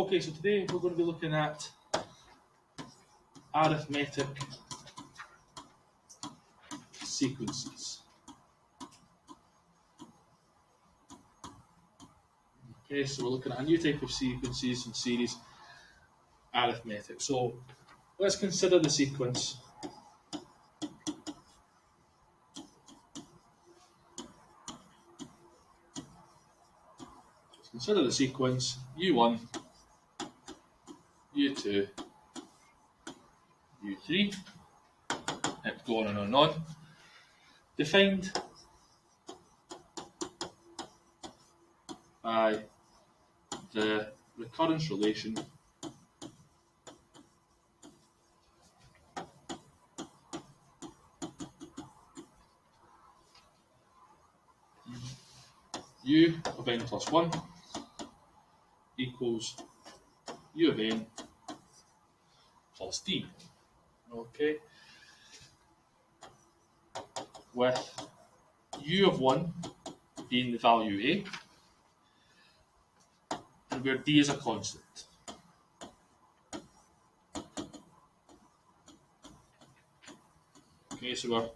Okay, so today we're going to be looking at arithmetic sequences. Okay, so we're looking at a new type of sequences and series, arithmetic. So let's consider the sequence. Let's consider the sequence U1, U2, U3, and go on and on. Defined by the recurrence relation U of n plus 1 equals U of n plus d. Okay, with U of 1 being the value a, and where d is a constant. Okay, so we're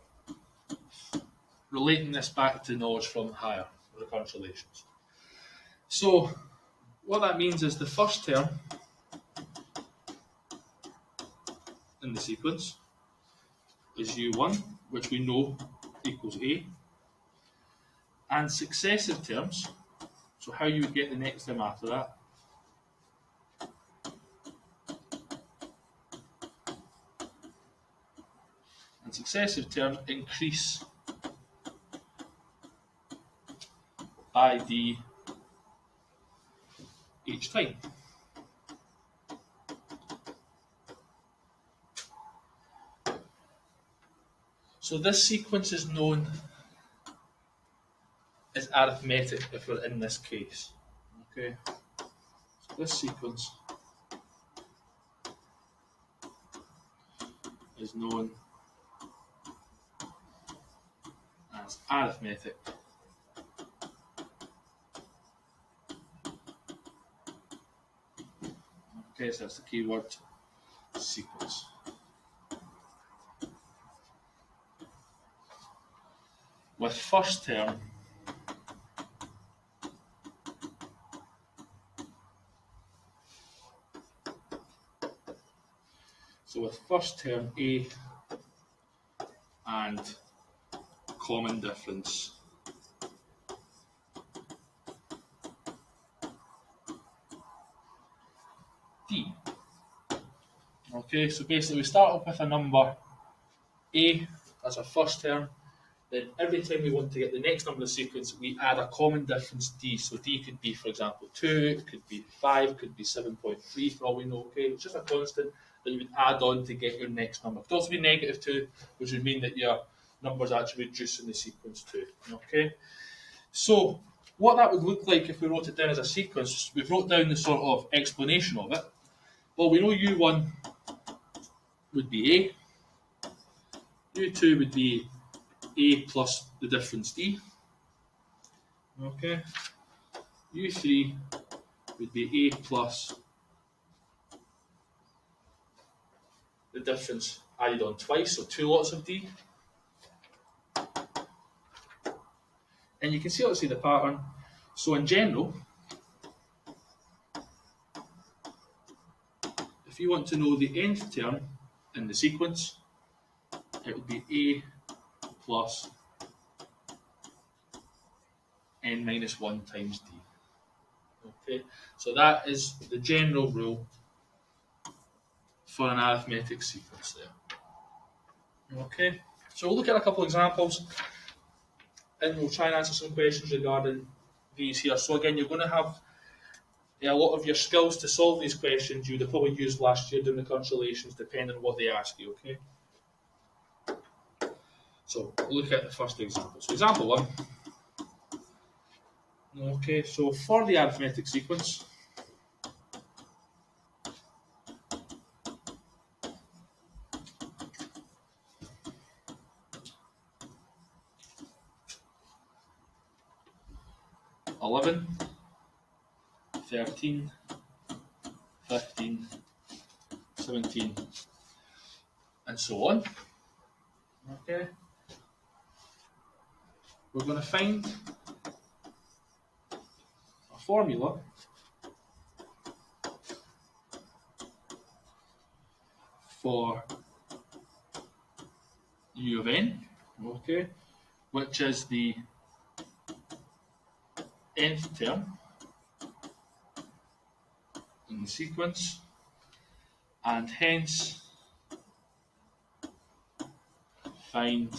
relating this back to knowledge from higher recurrence relations. So what that means is the first term in the sequence is U1, which we know equals A, and successive terms, so how you would get the next term after that, and successive terms increase by d each time. So this sequence is known as arithmetic if we're in this case. Okay, so this sequence is known as arithmetic. Okay, so that's the key word, sequence. With first term A and common difference d. Okay, so basically we start off with a number A as our first term, then every time we want to get the next number of the sequence, we add a common difference d. So d could be, for example, 2, it could be 5, it could be 7.3 for all we know. Okay, it's just a constant that you would add on to get your next number. It could also be negative 2, which would mean that your number is actually reduced in the sequence too. Okay, so what that would look like if we wrote it down as a sequence, we wrote down the sort of explanation of it. Well, we know U1 would be A, U2 would be A plus the difference D. Okay. U3 would be A plus the difference added on twice, so 2 lots of D. And you can see obviously the pattern. So in general, if you want to know the nth term in the sequence, it would be A plus n minus 1 times D. Okay, so that is the general rule for an arithmetic sequence there. Okay, so we'll look at a couple of examples and we'll try and answer some questions regarding these here. So again, you're going to have a lot of your skills to solve these questions you'd have probably used last year doing the recurrence relations, depending on what they ask you. Okay, so we'll look at the first example. So example 1. Okay, so for the arithmetic sequence, (11, 13, 15, 17, and so on. Okay. We're going to find a formula for u of n, okay, which is the nth term in the sequence, and hence find,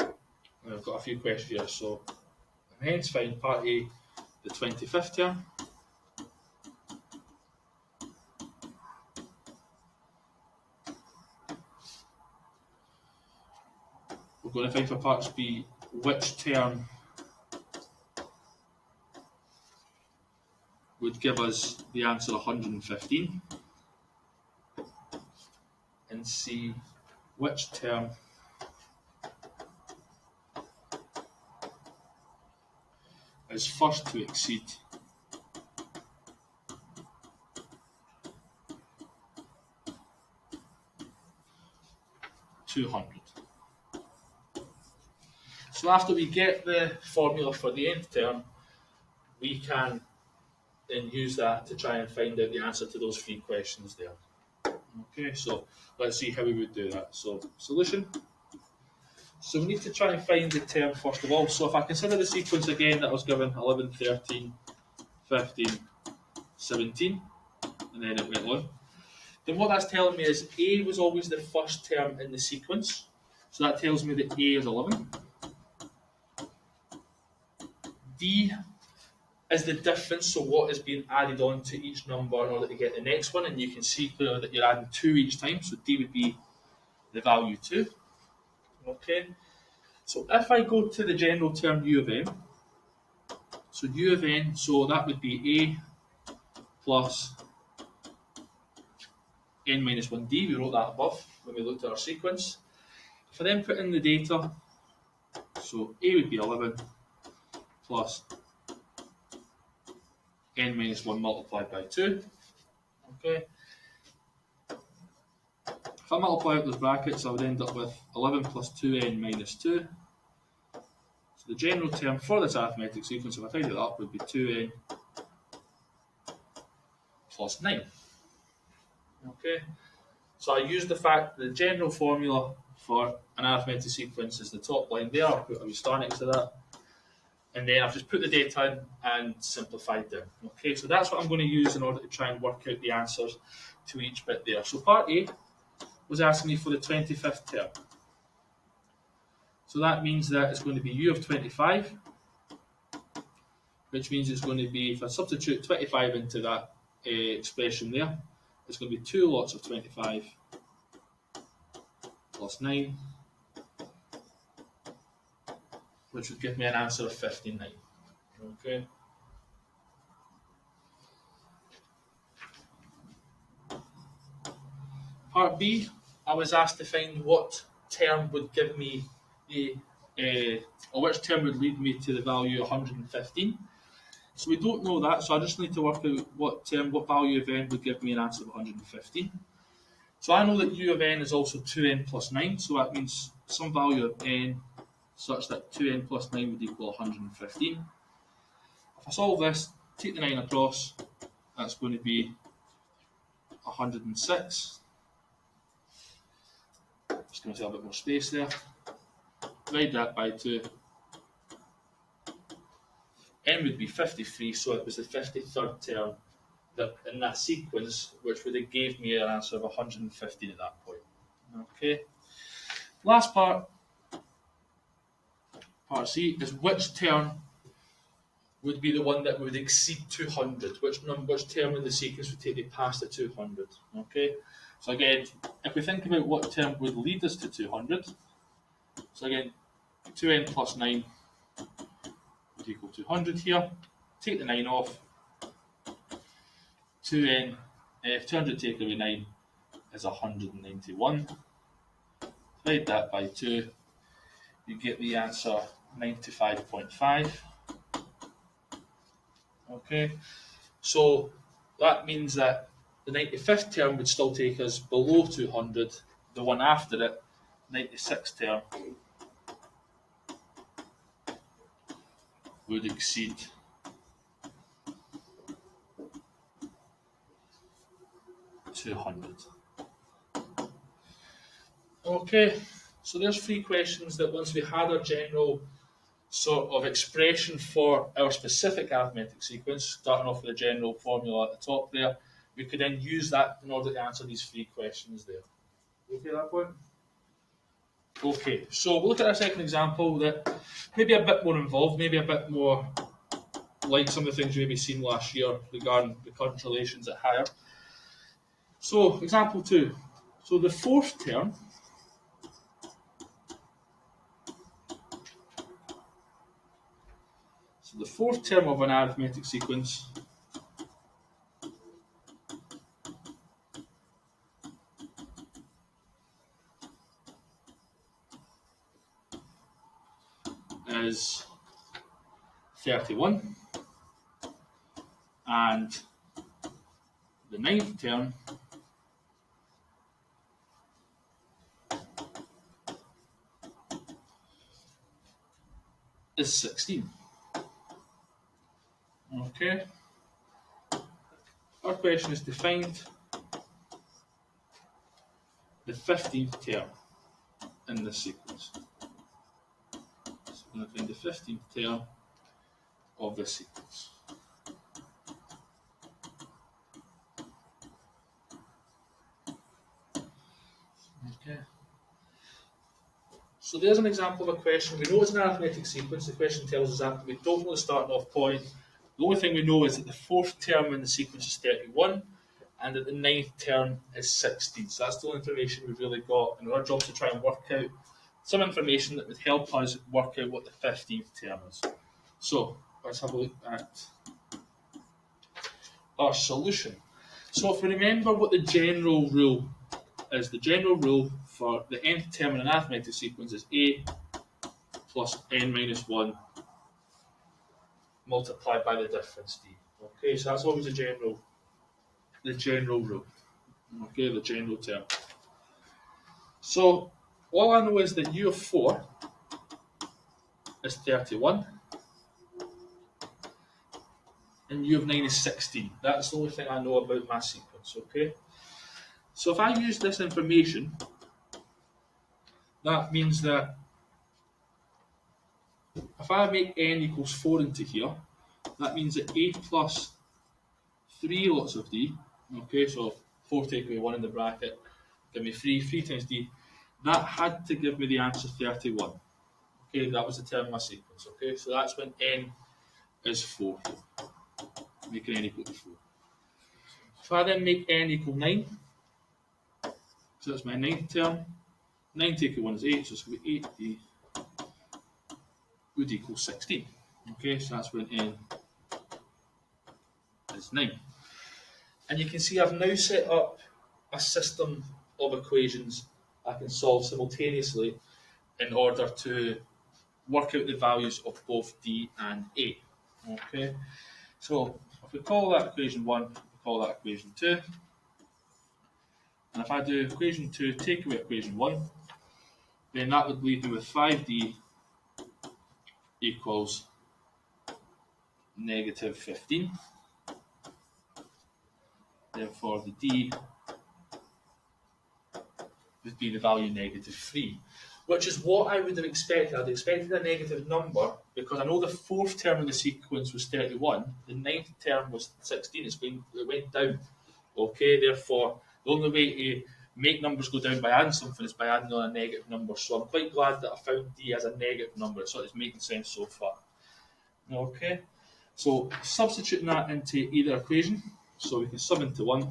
I've got a few questions here, so hence find part A, the 25th term, we're going to find for parts B which term would give us the answer 115, and C which term is first to exceed 200. So after we get the formula for the nth term, we can then use that to try and find out the answer to those three questions there. Okay, so let's see how we would do that. So solution. So we need to try and find the term first of all. So if I consider the sequence again that I was given, 11, 13, 15, 17, and then it went on, then what that's telling me is A was always the first term in the sequence. So that tells me that A is 11. D is the difference, so what is being added on to each number in order to get the next one, and you can see clearly that you're adding 2 each time, so D would be the value 2. Okay, so if I go to the general term U of n, so U of n, so that would be A plus n minus 1D, we wrote that above when we looked at our sequence. If I then put in the data, so A would be 11 plus n minus 1 multiplied by 2. Okay. If I multiply out those brackets, I would end up with 11 plus 2n minus 2. So the general term for this arithmetic sequence, if I tidy it up, would be 2n plus 9. Okay. So I use the fact that the general formula for an arithmetic sequence is the top line there. I'll put a star next to that. And then I've just put the data in and simplified them. Okay, so that's what I'm going to use in order to try and work out the answers to each bit there. So part A was asking me for the 25th term. So that means that it's going to be U of 25, which means it's going to be, if I substitute 25 into that expression there, it's going to be 2 lots of 25 plus 9, which would give me an answer of 59. Okay. Part B, I was asked to find what term would give me the, or which term would lead me to the value 115. So we don't know that, so I just need to work out what value of n would give me an answer of 115. So I know that U of n is also 2n plus 9, so that means some value of n such that 2n plus 9 would equal 115. If I solve this, take the 9 across, that's going to be 106. Just going to have a bit more space there. Divide that by 2. N would be 53, so it was the 53rd term that in that sequence, which would have gave me an answer of 115 at that point. Okay. Last part C, is which term would be the one that would exceed 200? Which term in the sequence would take me past the 200? Okay. So again, if we think about what term would lead us to 200, so again, 2n plus 9 would equal 200 here. Take the 9 off. 2n, if 200 take away 9 is 191. Divide that by 2, you get the answer 95.5. Okay. So that means that the 95th term would still take us below 200. The one after it, 96th term, would exceed 200. Okay, so there's three questions that once we had our general sort of expression for our specific arithmetic sequence, starting off with a general formula at the top there, we could then use that in order to answer these three questions there. Okay at that point? Okay, so we'll look at our second example that maybe a bit more involved, maybe a bit more like some of the things you maybe seen last year regarding recurrent relations at higher. So, example 2. So the fourth term of an arithmetic sequence is 31, and the ninth term is 16. Okay. Our question is to find the 15th term in this sequence. So we're going to find the 15th term of this sequence. Okay. So there's an example of a question. We know it's an arithmetic sequence. The question tells us that we don't know the starting off point. The only thing we know is that the fourth term in the sequence is 31 and that the ninth term is 16. So that's the only information we've really got. And our job is to try and work out some information that would help us work out what the 15th term is. So let's have a look at our solution. So if we remember what the general rule is, the general rule for the nth term in an arithmetic sequence is a plus n minus 1 multiplied by the difference d. Okay, so that's always the general rule. Okay, the general term. So all I know is that u of 4 is 31 and u of 9 is 16. That's the only thing I know about my sequence, okay? So if I use this information, that means that if I make n equals 4 into here, that means that a plus 3 lots of d, okay, so 4 take away 1 in the bracket, give me 3 times d, that had to give me the answer 31. Okay, that was the term of my sequence, okay, so that's when n is 4 here, making n equal to 4. If I then make n equal 9, so that's my ninth term, 9 take away 1 is 8, so it's going to be 8d would equal 16. Okay, so that's when n is 9. And you can see I've now set up a system of equations I can solve simultaneously in order to work out the values of both d and a. Okay, so if we call that equation 1, we call that equation 2. And if I do equation 2 take away equation 1, then that would leave me with 5d equals negative 15. Therefore, the d would be the value negative 3, which is what I would have expected. I'd expected a negative number because I know the fourth term in the sequence was 31, the ninth term was 16, it went down. Okay, therefore, the only way to make numbers go down by adding something is by adding on a negative number. So I'm quite glad that I found d as a negative number. So it's making sense so far. Okay, so substituting that into either equation, so we can sum into 1.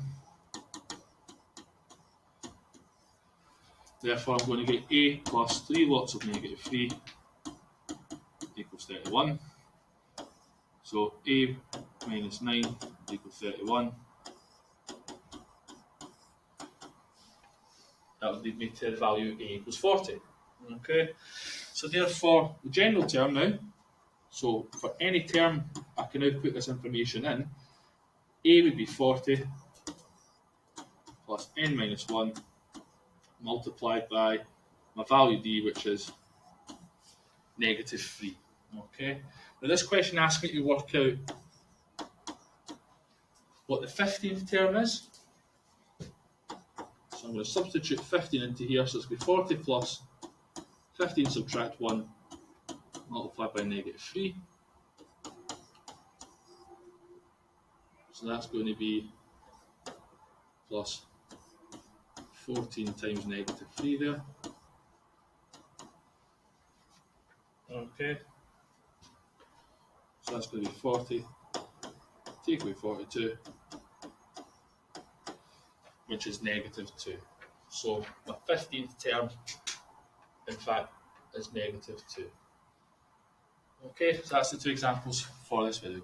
Therefore, I'm going to get a plus 3 lots of negative 3 equals 31. So a minus 9 equals 31. That would lead me to the value a equals 40. Okay, so therefore, the general term now, so for any term I can now put this information in, A would be 40 plus n minus 1 multiplied by my value d, which is negative 3. Okay. Now this question asks me to work out what the 15th term is. So I'm going to substitute 15 into here, so it's going to be 40 plus 15 subtract 1 multiplied by negative 3. So that's going to be plus 14 times negative 3 there. Okay. So that's going to be 40, take away 42, which is negative 2. So my 15th term, in fact, is negative 2. Okay, so that's the two examples for this video.